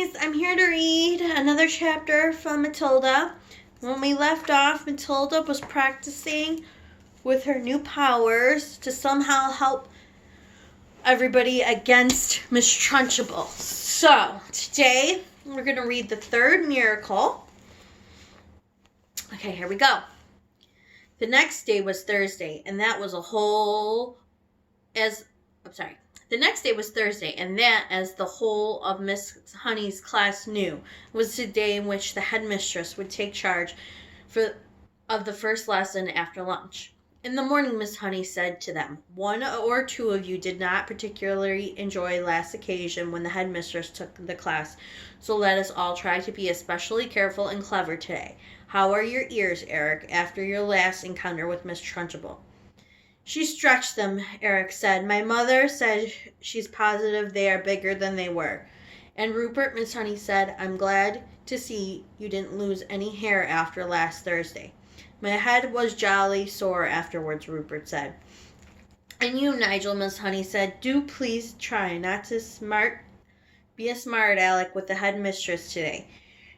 guys, I'm here to read another chapter from Matilda. When we left off, Matilda was practicing with her new powers to somehow help everybody against Miss Trunchbull. So, today we're going to read the third miracle. Okay, here we go. The next day was Thursday, and that was The next day was Thursday, and that, as the whole of Miss Honey's class knew, was the day in which the headmistress would take charge of the first lesson after lunch. In the morning, Miss Honey said to them, "One or two of you did not particularly enjoy last occasion when the headmistress took the class, so let us all try to be especially careful and clever today. How are your ears, Eric, after your last encounter with Miss Trunchbull?" "She stretched them," Eric said. "My mother said she's positive they are bigger than they were." "And Rupert," Miss Honey said, "I'm glad to see you didn't lose any hair after last Thursday." "My head was jolly sore afterwards," Rupert said. "And you, Nigel," Miss Honey said, "do please try not to be a smart aleck with the headmistress today.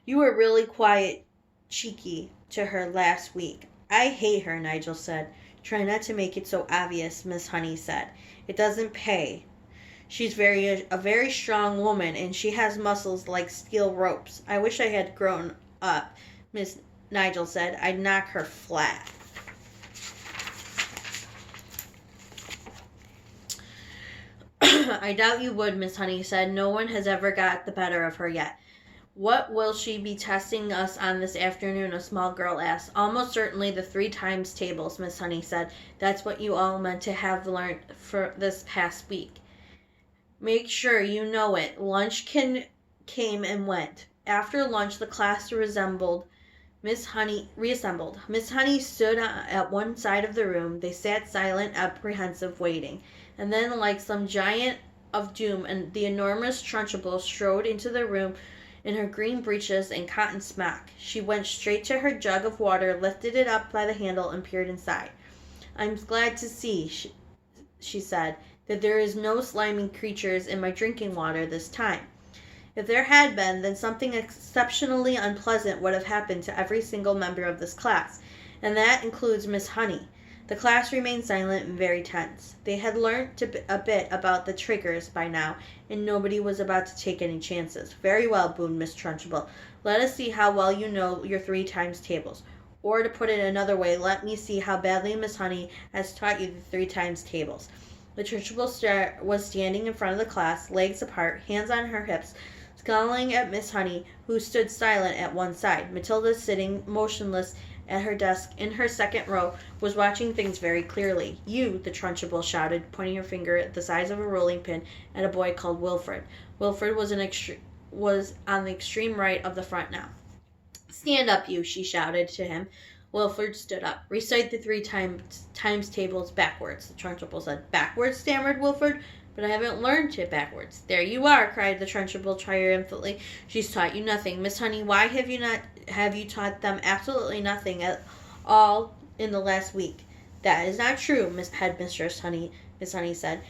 You were really quite cheeky to her last week." "I hate her," Nigel said. "Try not to make it so obvious," Miss Honey said. "It doesn't pay. She's a very strong woman, and she has muscles like steel ropes. I wish I had grown up," Miss Nigel said. "I'd knock her flat." "I doubt you would," Miss Honey said. "No one has ever got the better of her yet." "What will she be testing us on this afternoon?" a small girl asked. "Almost certainly the 3 times tables," Miss Honey said. "That's what you all meant to have learned for this past week. Make sure you know it." Lunch came and went. After lunch, the class reassembled. Miss Honey stood at one side of the room. They sat silent, apprehensive, waiting. And then, like some giant of doom, and the enormous Trunchbull strode into the room in her green breeches and cotton smock. She went straight to her jug of water, lifted it up by the handle, and peered inside. "I'm glad to see," she said, "that there is no slimy creatures in my drinking water this time. If there had been, then something exceptionally unpleasant would have happened to every single member of this class, and that includes Miss Honey." The class remained silent and very tense. They had learnt a bit about the triggers by now, and nobody was about to take any chances. "Very well," boomed Miss Trunchbull. "Let us see how well you know your 3 times tables. Or, to put it another way, let me see how badly Miss Honey has taught you the 3 times tables." The Trunchbull was standing in front of the class, legs apart, hands on her hips, scowling at Miss Honey, who stood silent at one side. Matilda, sitting motionless at her desk in her second row, was watching things very clearly. "You," the Trunchbull shouted, pointing her finger the size of a rolling pin at a boy called Wilfred. Wilfred was on the extreme right of the front now. "Stand up, you," she shouted to him. Wilfred stood up. "Recite the 3 times tables backwards," the Trunchbull said. "Backwards?" stammered Wilfred. "But I haven't learned it backwards." "There you are," cried the Trunchbull triumphantly. "She's taught you nothing. Miss Honey, why have you taught them absolutely nothing at all in the last week?" "That is not true, Miss Honey," said.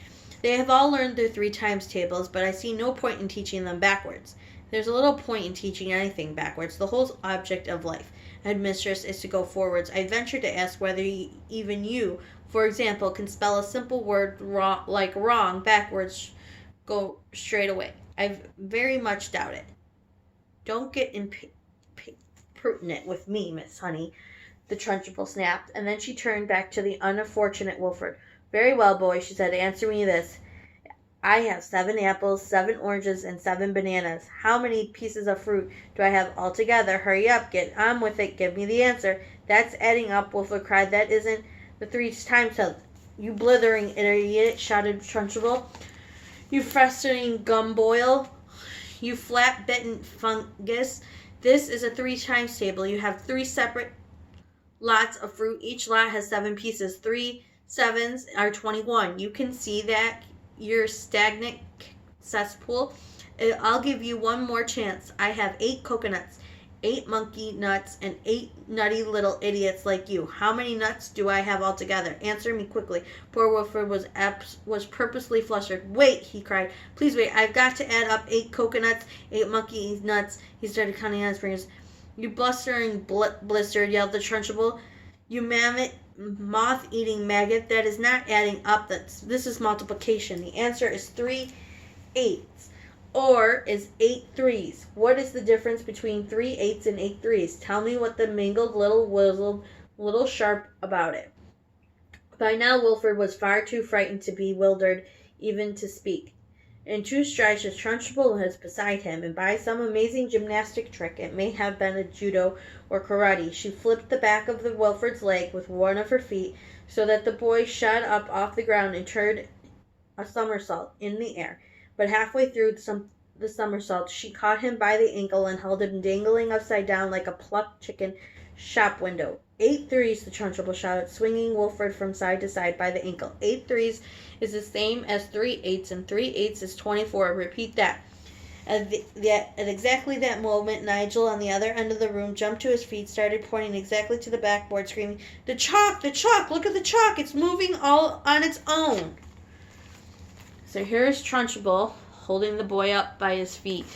"They have all learned their 3 times tables, but I see no point in teaching them backwards." "There's a little point in teaching anything backwards. The whole object of life, Headmistress, is to go forwards. I venture to ask whether even you, for example, can spell a simple word like wrong backwards, go straight away. I very much doubt it." "Don't get impertinent with me, Miss Honey," the Trunchbull snapped, and then she turned back to the unfortunate Wilfred. "Very well, boy," she said, "answer me this. I have 7 apples, 7 oranges, and 7 bananas. How many pieces of fruit do I have altogether? Hurry up, get on with it, give me the answer." "That's adding up," Wilfred cried. "That isn't the 3 times table." "You blithering idiot," shouted Trunchbull. "You festering gumboil. You flat-bitten fungus. This is a 3 times table. You have 3 separate lots of fruit. Each lot has 7 pieces. 3 sevens are 21. You can see that, your stagnant cesspool. I'll give you one more chance. I have 8 coconuts, 8 monkey nuts and 8 nutty little idiots like you. How many nuts do I have altogether? Answer me quickly." Poor Wilfred was purposely flustered. "Wait," he cried. "Please wait. I've got to add up 8 coconuts, 8 monkey nuts." He started counting on his fingers. "You blustering blizzard," yelled the Trunchbull. "You mammoth moth-eating maggot. That is not adding up. This is multiplication. The answer is 3 eighths. Or is 8 threes. What is the difference between 3 eighths and 8 threes? Tell me what the mingled little sharp about it." By now Wilfred was far too frightened to be bewildered even to speak. In 2 strides the Trunchbull was beside him, and by some amazing gymnastic trick, it may have been a judo or karate, she flipped the back of Wilfred's leg with one of her feet, so that the boy shot up off the ground and turned a somersault in the air. But halfway through the somersault, she caught him by the ankle and held him dangling upside down like a plucked chicken shop window. 8 threes, the Trunchbull shouted, swinging Wilfred from side to side by the ankle. 8 threes is the same as 3 eighths, and 3 eighths is 24. Repeat that. At exactly that moment, Nigel, on the other end of the room, jumped to his feet, started pointing exactly to the backboard, screaming, The chalk! Look at the chalk! It's moving all on its own!" So here's Trunchbull holding the boy up by his feet.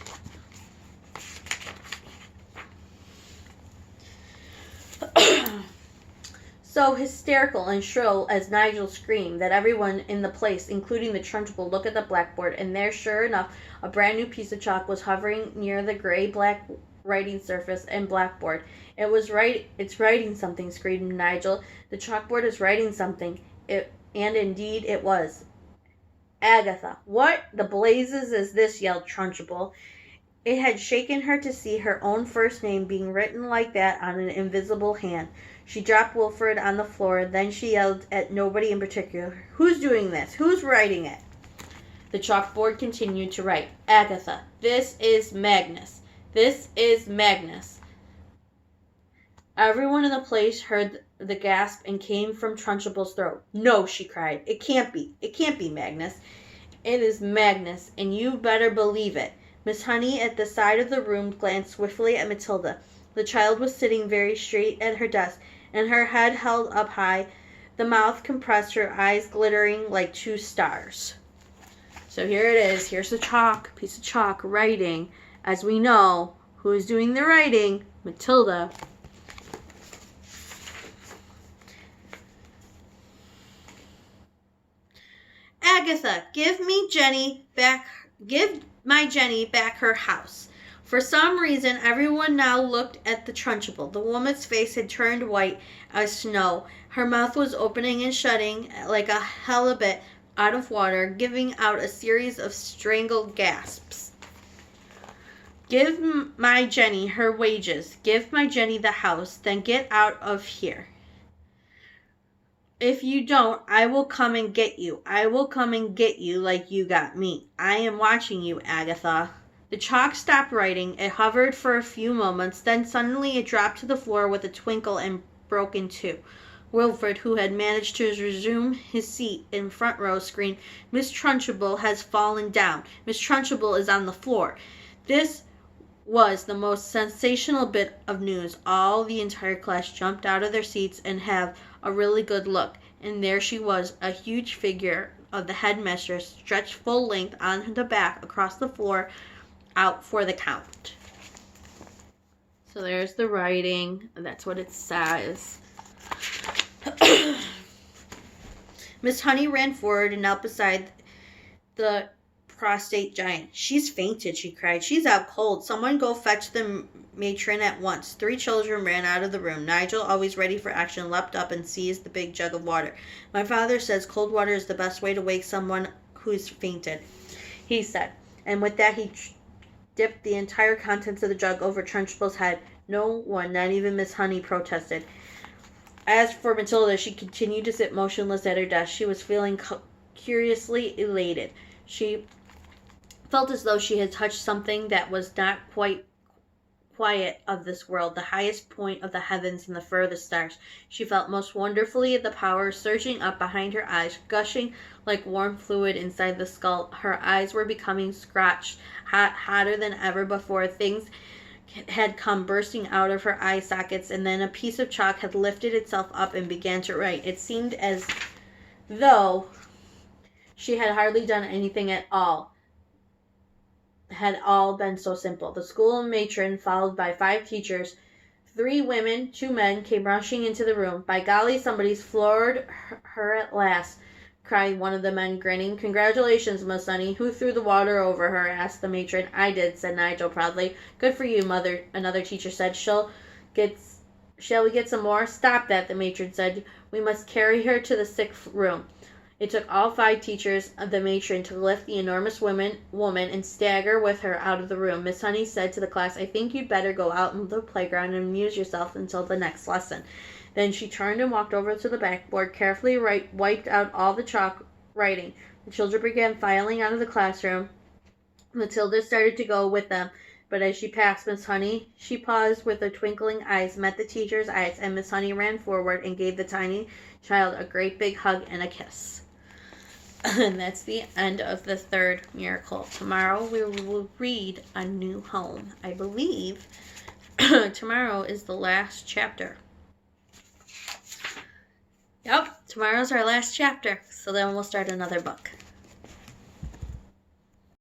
So hysterical and shrill as Nigel screamed that everyone in the place, including the Trunchbull, looked at the blackboard, and there, sure enough, a brand new piece of chalk was hovering near the gray-black writing surface and blackboard. "It's writing something," screamed Nigel. "The chalkboard is writing something." And indeed it was. "Agatha, what the blazes is this?" yelled Trunchbull. It had shaken her to see her own first name being written like that on an invisible hand. She dropped Wilfred on the floor, then she yelled at nobody in particular, "Who's doing this? Who's writing it?" The chalkboard continued to write, "Agatha, this is Magnus. This is Magnus." Everyone in the place heard the gasp and came from Trunchbull's throat. "No," she cried. "It can't be. It can't be Magnus. It is Magnus, and you better believe it." Miss Honey at the side of the room glanced swiftly at Matilda. The child was sitting very straight at her desk, and her head held up high, the mouth compressed, her eyes glittering like 2 stars. So here it is. Here's the chalk, piece of chalk, writing. As we know, who is doing the writing? Matilda. "Agatha, give my Jenny back her house." For some reason, everyone now looked at the Trunchbull. The woman's face had turned white as snow. Her mouth was opening and shutting like a halibut out of water, giving out a series of strangled gasps. "Give my Jenny her wages. Give my Jenny the house. Then get out of here. If you don't, I will come and get you. I will come and get you like you got me. I am watching you, Agatha." The chalk stopped writing. It hovered for a few moments. Then suddenly it dropped to the floor with a twinkle and broke in 2. Wilfred, who had managed to resume his seat in front row, screamed, "Miss Trunchbull has fallen down. Miss Trunchbull is on the floor." This was the most sensational bit of news. All the entire class jumped out of their seats and have a really good look. And there she was, a huge figure of the headmistress, stretched full length on the back across the floor, out for the count. So there's the writing. That's what it says. Miss Honey ran forward and knelt beside the prostrate giant. "She's fainted," she cried. "She's out cold. Someone go fetch the matron at once." 3 children ran out of the room. Nigel, always ready for action, leapt up and seized the big jug of water. "My father says cold water is the best way to wake someone who's fainted," he said. And with that he dipped the entire contents of the jug over Trunchbull's head. No one, not even Miss Honey, protested. As for Matilda, she continued to sit motionless at her desk. She was feeling curiously elated. She felt as though she had touched something that was not quite quiet of this world, the highest point of the heavens and the furthest stars. She felt most wonderfully the power surging up behind her eyes, gushing like warm fluid inside the skull. Her eyes were becoming scorched, hotter than ever before. Things had come bursting out of her eye sockets, and then a piece of chalk had lifted itself up and began to write. It seemed as though she had hardly done anything at all. Had all been so simple. The school matron, followed by 5 teachers, 3 women, 2 men, came rushing into the room. By golly, somebody's floored her at last, cried one of the men, grinning. Congratulations, Miss Sunny. Who threw the water over her? Asked the matron. I did, said Nigel proudly. Good for you, mother, another teacher said. Shall we get some more? Stop that, the matron said. We must carry her to the sick room. It took all 5 teachers of the matron to lift the enormous woman and stagger with her out of the room. Miss Honey said to the class, I think you'd better go out on the playground and amuse yourself until the next lesson. Then she turned and walked over to the blackboard, carefully wiped out all the chalk writing. The children began filing out of the classroom. Matilda started to go with them, but as she passed Miss Honey, she paused with her twinkling eyes, met the teacher's eyes, and Miss Honey ran forward and gave the tiny child a great big hug and a kiss. And that's the end of the 3rd miracle. Tomorrow we will read A New Home. I believe tomorrow is the last chapter. Yep, tomorrow's our last chapter. So then we'll start another book.